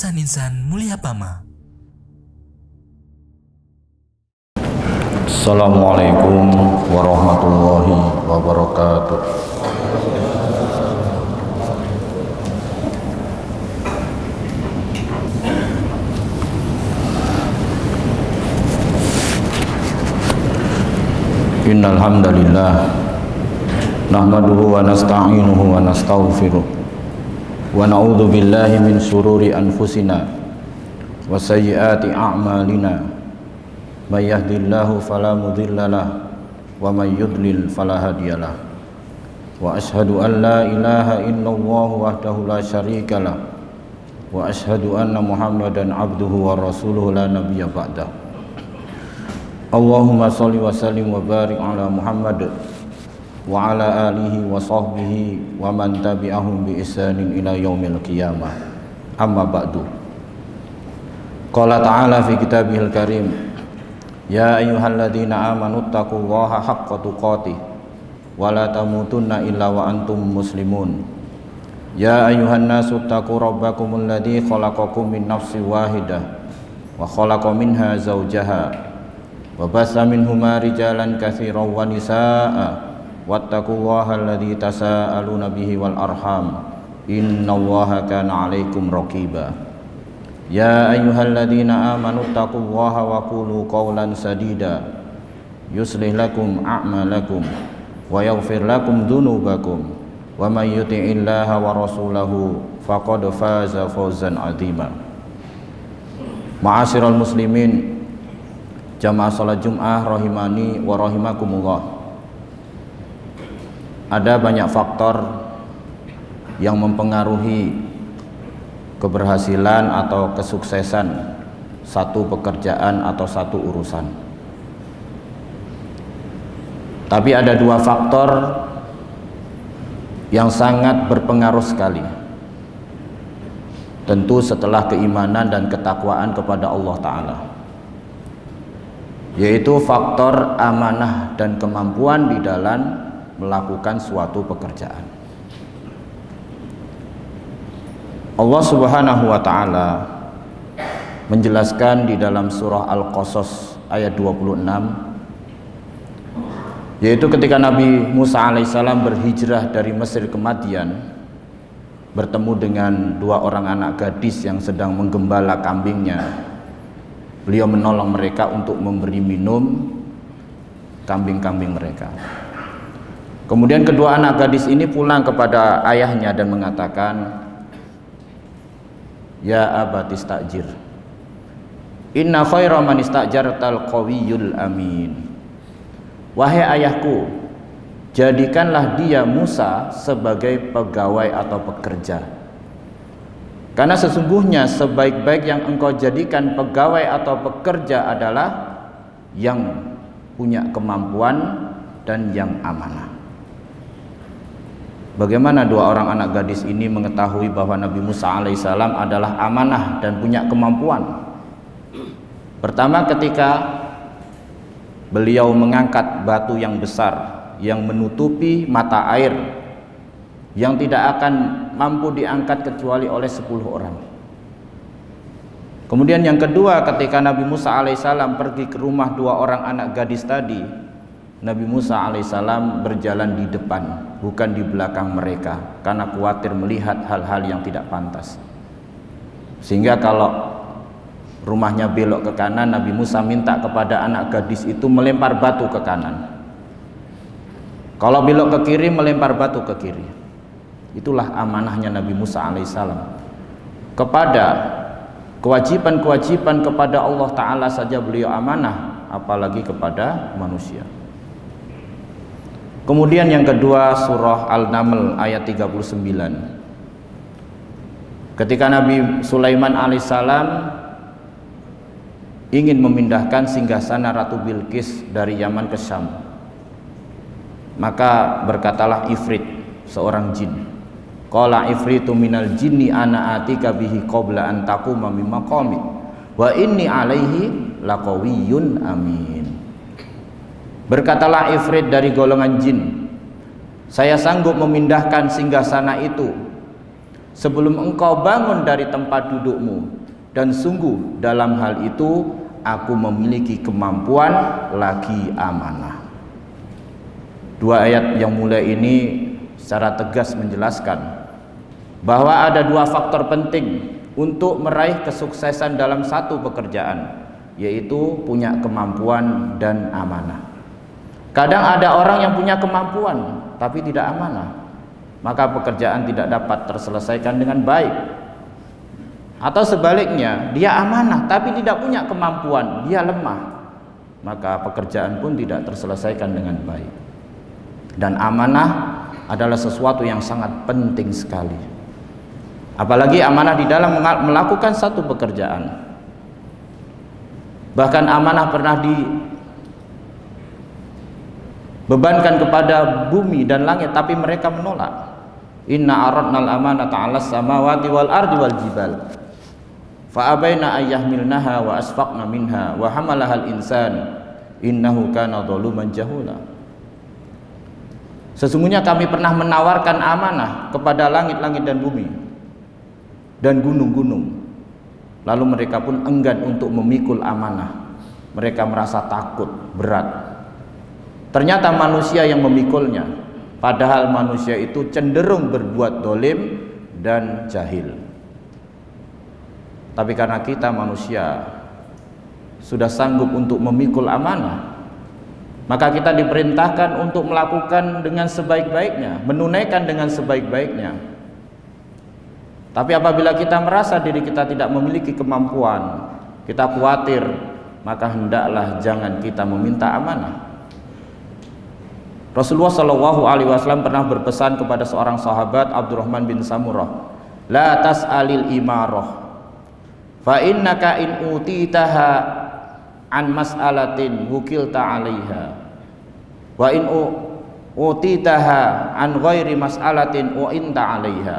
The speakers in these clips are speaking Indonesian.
Insan-insan mulia Pama. Assalamualaikum warahmatullahi wabarakatuh. Innal hamdalillah nahmaduhu wa nasta'inuhu wa nastaghfiruh wa na'udzu billahi min shururi anfusina wa sayyiati a'malina may yahdihillahu fala mudhillalah wa may yudlil fala hadiyalah wa asyhadu an la ilaha illallah wahdahu la syarikalah wa asyhadu anna muhammadan abduhu wa rasuluhu la nabiyya ba'dah. Allahumma sholli wa sallim wa barik ala Muhammad wa ala alihi wa sahbihi wa man tabi'ahum bi ihsanin ila yaumil qiyamah. Amma ba'du. Qala ta'ala fi kitabihil karim, ya ayyuhalladzina amanu taqullaha haqqa tuqatih wa la tamutunna illa wa antum muslimun. Ya ayyuhan nasu taqu rabbakumul ladzi khalaqakum min nafsin wahidah wa khalaqa minha zawjaha wa bassa minhuma rijalan katsiran wa nisaa'a wattaqullaha alladzi tasaaluna bihi wal arham innallaha kana 'alaikum raqiba. Ya ayyuhalladzina amanu taqullaha wa qulu qawlan sadida yuslih lakum a'malakum wa yaghfir lakum dzunubakum wa may yuti'illaha wa rasulahu faqad faza fawzan 'azima. Ma'asyiral muslimin, jamaah salat Jumat rahimani wa rahimakumullah. Ada banyak faktor yang mempengaruhi keberhasilan atau kesuksesan satu pekerjaan atau satu urusan. Tapi ada dua faktor yang sangat berpengaruh sekali. Tentu setelah keimanan dan ketakwaan kepada Allah Ta'ala, yaitu faktor amanah dan kemampuan di dalam melakukan suatu pekerjaan. Allah Subhanahu wa taala menjelaskan di dalam surah Al-Qasas ayat 26, yaitu ketika Nabi Musa alaihissalam berhijrah dari Mesir ke Madian, bertemu dengan dua orang anak gadis yang sedang menggembala kambingnya. Beliau menolong mereka untuk memberi minum kambing-kambing mereka. Kemudian kedua anak gadis ini pulang kepada ayahnya dan mengatakan, ya abati istajir, inna khaira man istajartal qawiyyul amin. Wahai ayahku, jadikanlah dia Musa sebagai pegawai atau pekerja, karena sesungguhnya sebaik-baik yang engkau jadikan pegawai atau pekerja adalah yang punya kemampuan dan yang amanah. Bagaimana dua orang anak gadis ini mengetahui bahwa Nabi Musa alaihissalam adalah amanah dan punya kemampuan? Pertama, ketika beliau mengangkat batu yang besar yang menutupi mata air yang tidak akan mampu diangkat kecuali oleh 10 orang. Kemudian yang kedua, ketika Nabi Musa alaihissalam pergi ke rumah dua orang anak gadis tadi, Nabi Musa alaihissalam berjalan di depan, bukan di belakang mereka, karena khawatir melihat hal-hal yang tidak pantas. Sehingga kalau rumahnya belok ke kanan, Nabi Musa minta kepada anak gadis itu melempar batu ke kanan. Kalau belok ke kiri, melempar batu ke kiri. Itulah amanahnya Nabi Musa alaihissalam. Kepada kewajiban-kewajiban kepada Allah Ta'ala saja beliau amanah, apalagi kepada manusia. Kemudian yang kedua, surah Al-Naml ayat 39. Ketika Nabi Sulaiman alaihissalam ingin memindahkan singgasana Ratu Bilqis dari Yaman ke Syam, maka berkatalah Ifrit, seorang jin, qala ifritu minal jinni ana atika bihi qabla an taquma min maqami wa inni alaihi laqawiyyun amin. Berkatalah Ifrit dari golongan jin, saya sanggup memindahkan singgasana itu sebelum engkau bangun dari tempat dudukmu, dan sungguh dalam hal itu aku memiliki kemampuan lagi amanah. Dua ayat yang mulai ini secara tegas menjelaskan bahwa ada dua faktor penting untuk meraih kesuksesan dalam satu pekerjaan, yaitu punya kemampuan dan amanah. Kadang ada orang yang punya kemampuan tapi tidak amanah, maka pekerjaan tidak dapat terselesaikan dengan baik. Atau sebaliknya, dia amanah tapi tidak punya kemampuan, dia lemah, maka pekerjaan pun tidak terselesaikan dengan baik. Dan amanah adalah sesuatu yang sangat penting sekali, apalagi amanah di dalam melakukan satu pekerjaan. Bahkan amanah pernah dibebankan kepada bumi dan langit, tapi mereka menolak. Inna aradnal amanata 'alas samawati wal ardi wal jibal fa abaina ayyahmilnaha wa asfaqna minha wa hamalahal insan innahu kana zaluman jahula. Sesungguhnya kami pernah menawarkan amanah kepada langit-langit dan bumi dan gunung-gunung, lalu mereka pun enggan untuk memikul amanah. Mereka merasa takut, berat. Ternyata manusia yang memikulnya, padahal manusia itu cenderung berbuat dolim dan jahil. Tapi karena kita manusia sudah sanggup untuk memikul amanah, maka kita diperintahkan untuk melakukan dengan sebaik-baiknya, menunaikan dengan sebaik-baiknya. Tapi apabila kita merasa diri kita tidak memiliki kemampuan, kita khawatir, maka hendaklah jangan kita meminta amanah. Rasulullah SAW pernah berpesan kepada seorang sahabat, Abdurrahman bin Samurah, la tas'alil imarah fa innaka in utitaha an mas'alatin wukilta 'alaiha wa in utitaha an ghairi mas'alatin u'inta 'alaiha.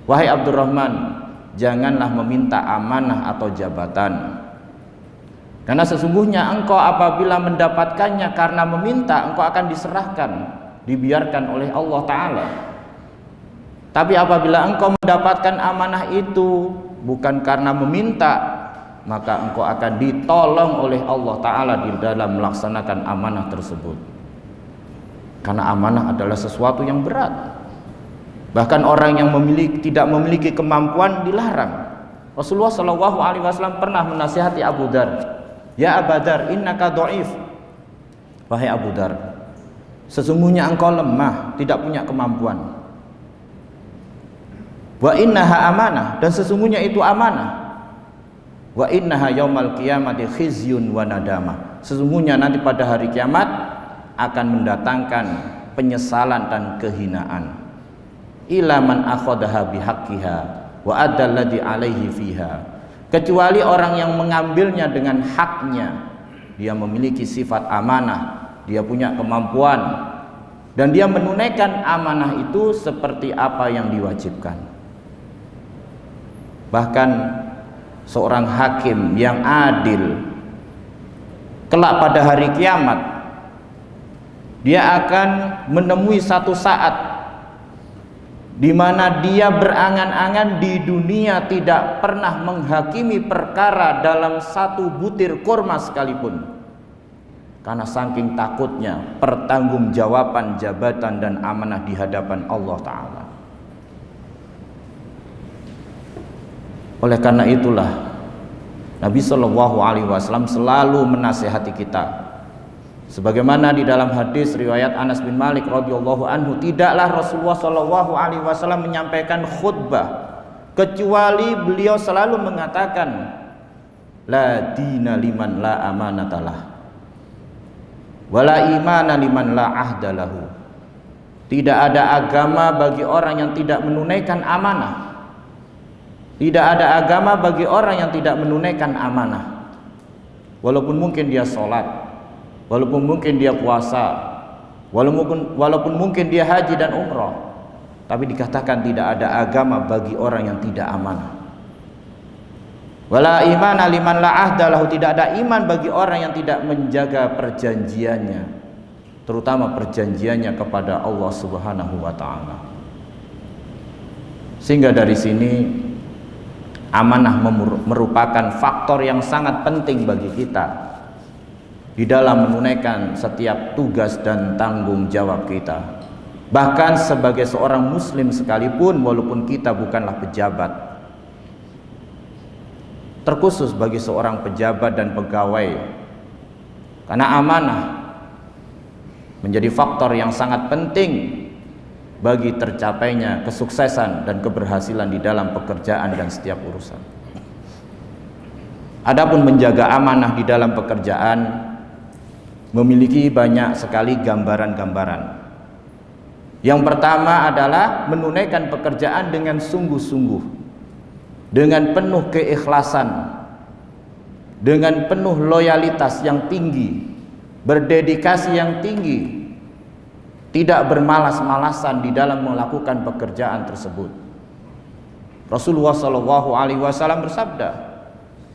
Wahai Abdurrahman, janganlah meminta amanah atau jabatan, karena sesungguhnya engkau apabila mendapatkannya karena meminta, engkau akan diserahkan, dibiarkan oleh Allah Ta'ala. Tapi apabila engkau mendapatkan amanah itu bukan karena meminta, maka engkau akan ditolong oleh Allah Ta'ala di dalam melaksanakan amanah tersebut. Karena amanah adalah sesuatu yang berat. Bahkan orang yang tidak memiliki kemampuan dilarang. Rasulullah SAW pernah menasihati Abu Dar, ya Abu Dar, innaka dhaif. Wahai Abu Dar, sesungguhnya engkau lemah, tidak punya kemampuan. Wa innaha amanah, dan sesungguhnya itu amanah. Wa innaha yaumal qiyamati khizyun wa nadamah. Sesungguhnya nanti pada hari kiamat akan mendatangkan penyesalan dan kehinaan. Ila man akhadaha bihaqqiha wa adda alladhi alaihi fiha. Kecuali orang yang mengambilnya dengan haknya, dia memiliki sifat amanah, dia punya kemampuan, dan dia menunaikan amanah itu seperti apa yang diwajibkan. Bahkan seorang hakim yang adil, kelak pada hari kiamat, dia akan menemui satu saat di mana dia berangan-angan di dunia tidak pernah menghakimi perkara dalam satu butir kurma sekalipun, karena saking takutnya pertanggungjawaban jabatan dan amanah di hadapan Allah Ta'ala. Oleh karena itulah Nabi SAW selalu menasihati kita. Sebagaimana di dalam hadis riwayat Anas bin Malik radhiyallahu anhu, tidaklah Rasulullah SAW menyampaikan khutbah kecuali beliau selalu mengatakan, la dina liman la amanatalah, wala imana liman la ahdalahu. Tidak ada agama bagi orang yang tidak menunaikan amanah. Tidak ada agama bagi orang yang tidak menunaikan amanah. Walaupun mungkin dia sholat, walaupun mungkin dia puasa, walaupun mungkin dia haji dan umrah, tapi dikatakan tidak ada agama bagi orang yang tidak amanah. Wala imana liman la ahdalahu, tidak ada iman bagi orang yang tidak menjaga perjanjiannya, terutama perjanjiannya kepada Allah Subhanahu wa taala. Sehingga dari sini amanah merupakan faktor yang sangat penting bagi kita di dalam menunaikan setiap tugas dan tanggung jawab kita. Bahkan sebagai seorang muslim sekalipun, walaupun kita bukanlah pejabat, terkhusus bagi seorang pejabat dan pegawai, karena amanah menjadi faktor yang sangat penting bagi tercapainya kesuksesan dan keberhasilan di dalam pekerjaan dan setiap urusan. Adapun menjaga amanah di dalam pekerjaan memiliki banyak sekali gambaran-gambaran. Yang pertama adalah menunaikan pekerjaan dengan sungguh-sungguh, dengan penuh keikhlasan, dengan penuh loyalitas yang tinggi, berdedikasi yang tinggi, tidak bermalas-malasan di dalam melakukan pekerjaan tersebut. Rasulullah SAW bersabda,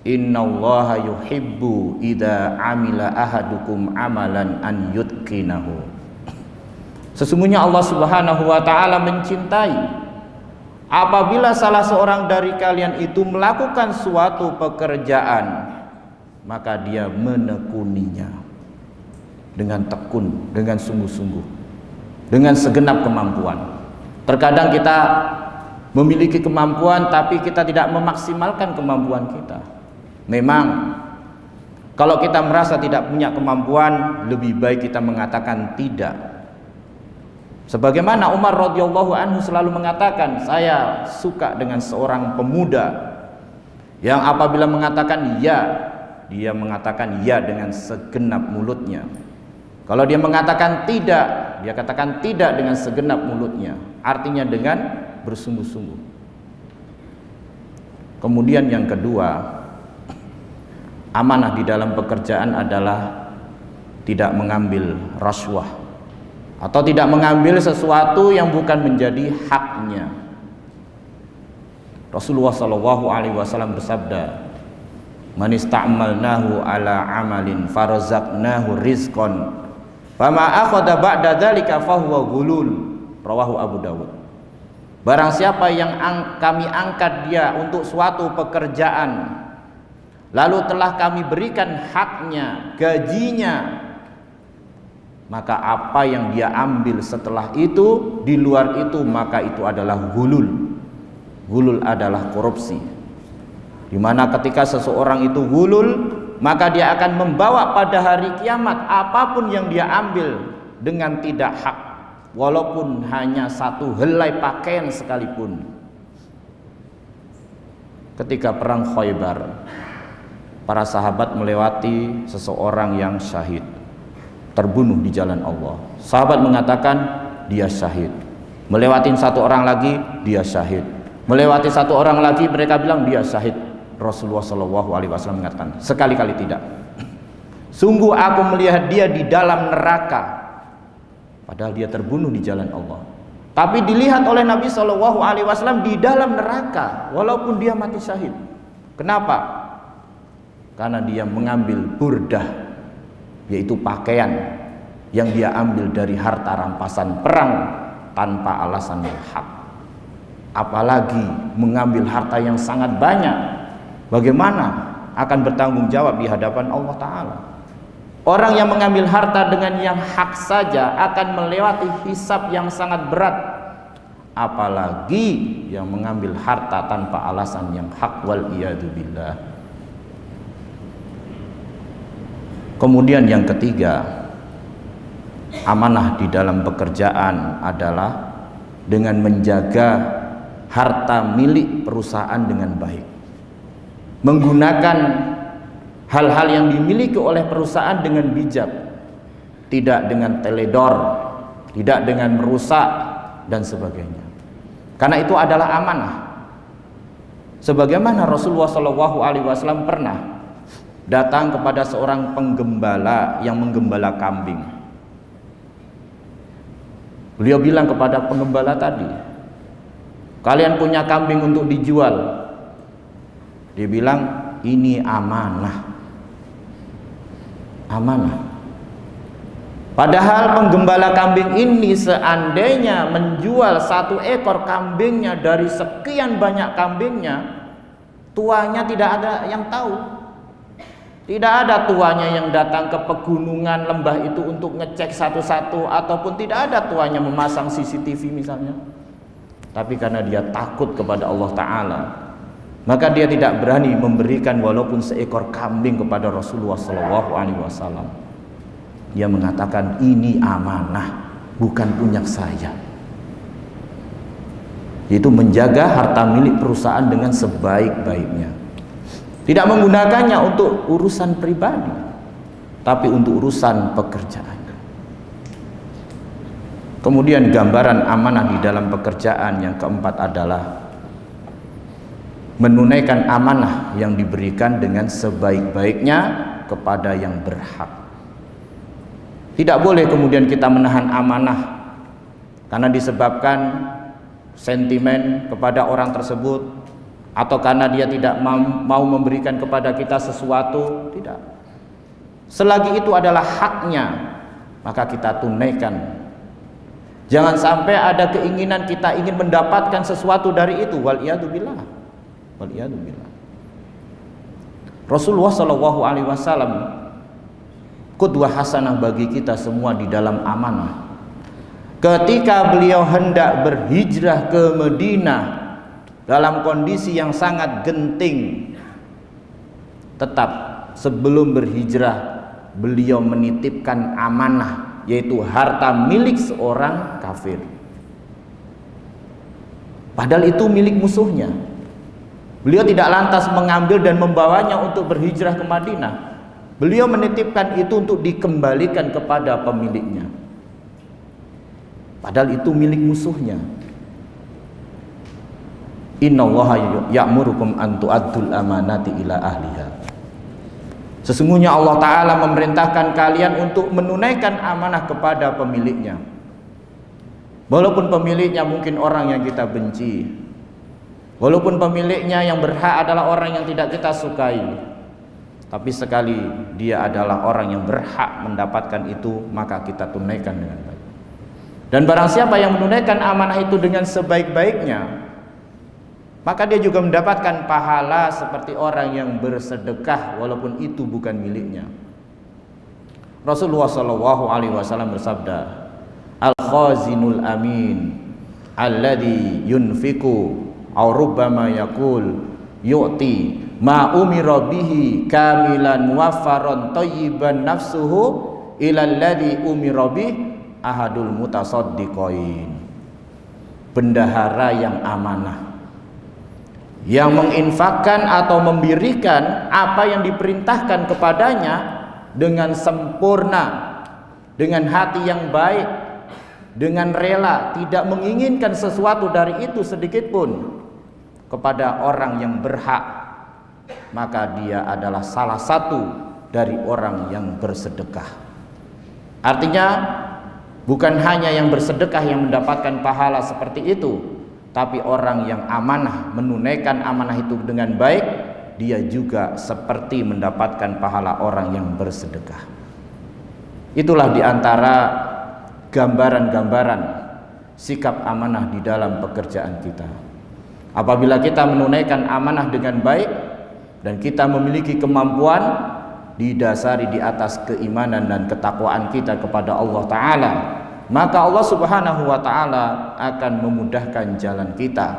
"Innallaha yuhibbu idza amila ahadukum amalan an yutqinahu." Sesungguhnya Allah Subhanahu wa taala mencintai apabila salah seorang dari kalian itu melakukan suatu pekerjaan, maka dia menekuninya dengan tekun, dengan sungguh-sungguh, dengan segenap kemampuan. Terkadang kita memiliki kemampuan tapi kita tidak memaksimalkan kemampuan kita. Memang kalau kita merasa tidak punya kemampuan, lebih baik kita mengatakan tidak. Sebagaimana Umar radhiyallahu anhu selalu mengatakan, saya suka dengan seorang pemuda yang apabila mengatakan ya, dia mengatakan ya dengan segenap mulutnya. Kalau dia mengatakan tidak, dia katakan tidak dengan segenap mulutnya, artinya dengan bersungguh-sungguh. Kemudian yang kedua, amanah di dalam pekerjaan adalah tidak mengambil rasuah atau tidak mengambil sesuatu yang bukan menjadi haknya. Rasulullah SAW bersabda, "Man ista'malnahu ala amalin farazaqnahu rizqan fama akhadha ba'da dzalika fahuwa ghulul." Rawahu Abu Dawud. Barang siapa yang kami angkat dia untuk suatu pekerjaan, lalu telah kami berikan haknya, gajinya, maka apa yang dia ambil setelah itu, di luar itu, maka itu adalah ghulul. Ghulul adalah korupsi, dimana ketika seseorang itu ghulul, maka dia akan membawa pada hari kiamat apapun yang dia ambil dengan tidak hak, walaupun hanya satu helai pakaian sekalipun. Ketika perang Khaybar, para sahabat melewati seseorang yang syahid, terbunuh di jalan Allah. Sahabat mengatakan dia syahid. Melewati satu orang lagi, dia syahid. Melewati satu orang lagi, mereka bilang dia syahid. Rasulullah SAW mengatakan, sekali-kali tidak. Sungguh aku melihat dia di dalam neraka, padahal dia terbunuh di jalan Allah. Tapi dilihat oleh Nabi SAW di dalam neraka, walaupun dia mati syahid. Kenapa? Karena dia mengambil burdah, yaitu pakaian yang dia ambil dari harta rampasan perang tanpa alasan yang hak. Apalagi mengambil harta yang sangat banyak, bagaimana akan bertanggung jawab di hadapan Allah Ta'ala. Orang yang mengambil harta dengan yang hak saja akan melewati hisab yang sangat berat, apalagi yang mengambil harta tanpa alasan yang hak, wal iyadu billah. Kemudian yang ketiga, amanah di dalam pekerjaan adalah dengan menjaga harta milik perusahaan dengan baik, menggunakan hal-hal yang dimiliki oleh perusahaan dengan bijak, tidak dengan teledor, tidak dengan merusak dan sebagainya. Karena itu adalah amanah. Sebagaimana Rasulullah SAW pernah datang kepada seorang penggembala yang menggembala kambing. Beliau bilang kepada penggembala tadi, kalian punya kambing untuk dijual. Dia bilang, ini amanah. Amanah. Padahal penggembala kambing ini seandainya menjual 1 ekor kambingnya dari sekian banyak kambingnya, tuanya tidak ada yang tahu. Tidak ada tuanya yang datang ke pegunungan lembah itu untuk ngecek satu-satu, ataupun tidak ada tuanya memasang CCTV misalnya. Tapi karena dia takut kepada Allah Ta'ala, maka dia tidak berani memberikan walaupun seekor kambing kepada Rasulullah SAW. Dia mengatakan, ini amanah, bukan punya saya. Yaitu menjaga harta milik perusahaan dengan sebaik-baiknya. Tidak menggunakannya untuk urusan pribadi, tapi untuk urusan pekerjaan. Kemudian gambaran amanah di dalam pekerjaan yang keempat adalah menunaikan amanah yang diberikan dengan sebaik-baiknya kepada yang berhak. Tidak boleh kemudian kita menahan amanah karena disebabkan sentimen kepada orang tersebut, atau karena dia tidak mau memberikan kepada kita sesuatu. Tidak. Selagi itu adalah haknya, maka kita tunaikan. Jangan sampai ada keinginan kita ingin mendapatkan sesuatu dari itu. Waliyadzubillah. Waliyadzubillah. Rasulullah SAW qudwah hasanah bagi kita semua di dalam amanah. Ketika beliau hendak berhijrah ke Madinah dalam kondisi yang sangat genting, tetap sebelum berhijrah beliau menitipkan amanah, yaitu harta milik seorang kafir. Padahal itu milik musuhnya. Beliau tidak lantas mengambil dan membawanya untuk berhijrah ke Madinah. Beliau menitipkan itu untuk dikembalikan kepada pemiliknya. Padahal itu milik musuhnya. Innallaha ya'murukum an tu'addul amanati ila ahliha. Sesungguhnya Allah Ta'ala memerintahkan kalian untuk menunaikan amanah kepada pemiliknya. Walaupun pemiliknya mungkin orang yang kita benci, walaupun pemiliknya yang berhak adalah orang yang tidak kita sukai, tapi sekali dia adalah orang yang berhak mendapatkan itu, maka kita tunaikan dengan baik. Dan barang siapa yang menunaikan amanah itu dengan sebaik-baiknya, maka dia juga mendapatkan pahala seperti orang yang bersedekah walaupun itu bukan miliknya. Rasulullah SAW bersabda, al-khazinul amin alladhi yunfiku aw rubbama yaqul yu'ti ma umira bihi kamilan muwaffaran thayyiban nafsuhu ila alladhi umira bih ahadul mutasaddiqain. Bendahara yang amanah, yang menginfakkan atau memberikan apa yang diperintahkan kepadanya dengan sempurna, dengan hati yang baik, dengan rela, tidak menginginkan sesuatu dari itu sedikit pun kepada orang yang berhak, maka dia adalah salah satu dari orang yang bersedekah. Artinya bukan hanya yang bersedekah yang mendapatkan pahala seperti itu, tapi orang yang amanah, menunaikan amanah itu dengan baik, dia juga seperti mendapatkan pahala orang yang bersedekah. Itulah diantara gambaran-gambaran sikap amanah di dalam pekerjaan kita. Apabila kita menunaikan amanah dengan baik dan kita memiliki kemampuan, didasari di atas keimanan dan ketakwaan kita kepada Allah Ta'ala, maka Allah Subhanahu wa Ta'ala akan memudahkan jalan kita,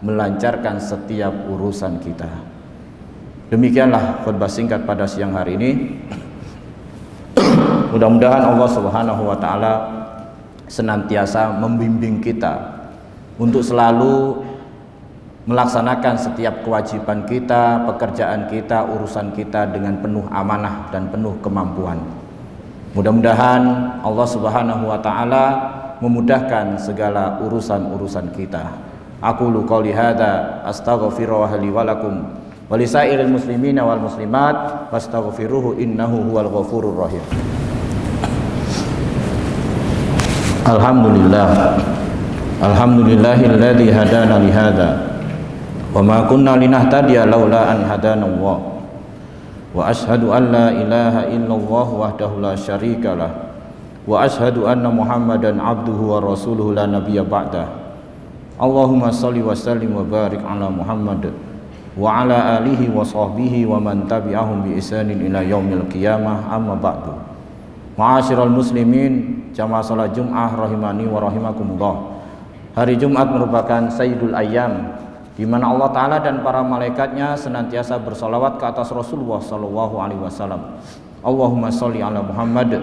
melancarkan setiap urusan kita. Demikianlah khutbah singkat pada siang hari ini. Mudah-mudahan Allah Subhanahu wa Ta'ala senantiasa membimbing kita untuk selalu melaksanakan setiap kewajiban kita, pekerjaan kita, urusan kita dengan penuh amanah dan penuh kemampuan. Mudah-mudahan Allah Subhanahu wa Ta'ala memudahkan segala urusan-urusan kita. Aqulu qouli hadza astaghfirullah li wa lakum wa lisairil muslimina wal muslimat fastaghfiruhu innahu huwal ghafurur rahim. Alhamdulillahilladzi hadana li hadza wa ma kunna linahtadiya laula an hadanallah. Wa ashhadu an la ilaha illallah wahdahu la syarika lah wa ashhadu anna Muhammadan abduhu wa rasuluhu la nabiyya ba'dah. Allahumma salli wa sallim wa barik ala Muhammad wa ala alihi wa sahbihi wa man tabi'ahum bi ihsanin ila yaumil qiyamah, amma ba'du. Ma'asyiral muslimin, jamaah salat Jumat rahimani wa rahimakumullah. Hari Jumat merupakan sayyidul ayyam, di mana Allah Ta'ala dan para malaikatnya senantiasa bersalawat ke atas Rasulullah Sallallahu Alaihi Wasallam. Allahumma sholli ala Muhammad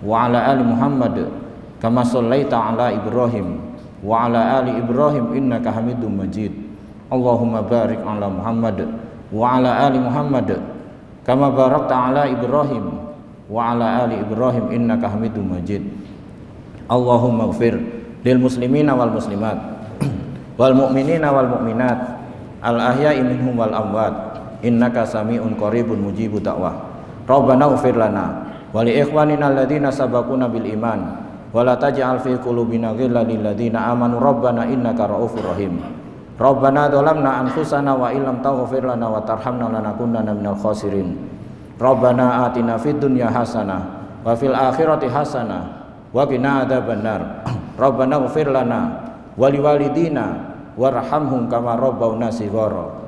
wa ala ali Muhammad kama shallaita ala Ibrahim wa ala ali Ibrahim innaka Hamidum Majid. Allahumma barik ala Muhammad wa ala ali Muhammad kama barakta ala Ibrahim wa ala ali Ibrahim innaka Hamidum Majid. Allahumma ighfir lil muslimina wal muslimat wal mu'minina wal mu'minat al ahya'i minhum wal amwat innaka sami'un qaribun mujibud da'wah. Rabbana ighfir lana wa li ikhwanina alladhina sabaquna bil iman wa la taj'al fi qulubina ghillan lil ladzina amanu rabbana innaka raufur rahim. Rabbana dzalamna anfusana wa illam taghfir lana wa tarhamna lanakunanna minal khasirin. Rabbana atina fid dunya hasanah wa fil akhirati hasanah wa qina adzabannar. Rabbana ighfir lana wali walidina warhamhum kama rabbawna shighara.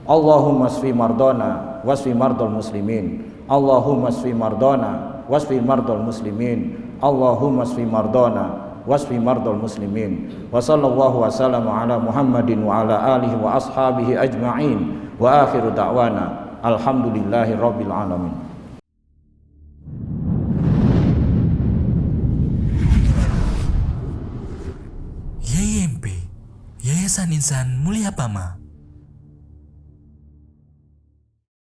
Allahumma shfi mardana wasfi mardal muslimin. Allahumma shfi mardana wasfi mardal muslimin. Allahumma shfi mardana wasfi mardal muslimin. Wa sallallahu wa sallama ala Muhammadin wa ala alihi wa ashabihi ajma'in. Wa akhiru da'wana alhamdulillahi rabbil alamin. YYMP, Yayasan Insan Mulia Pama.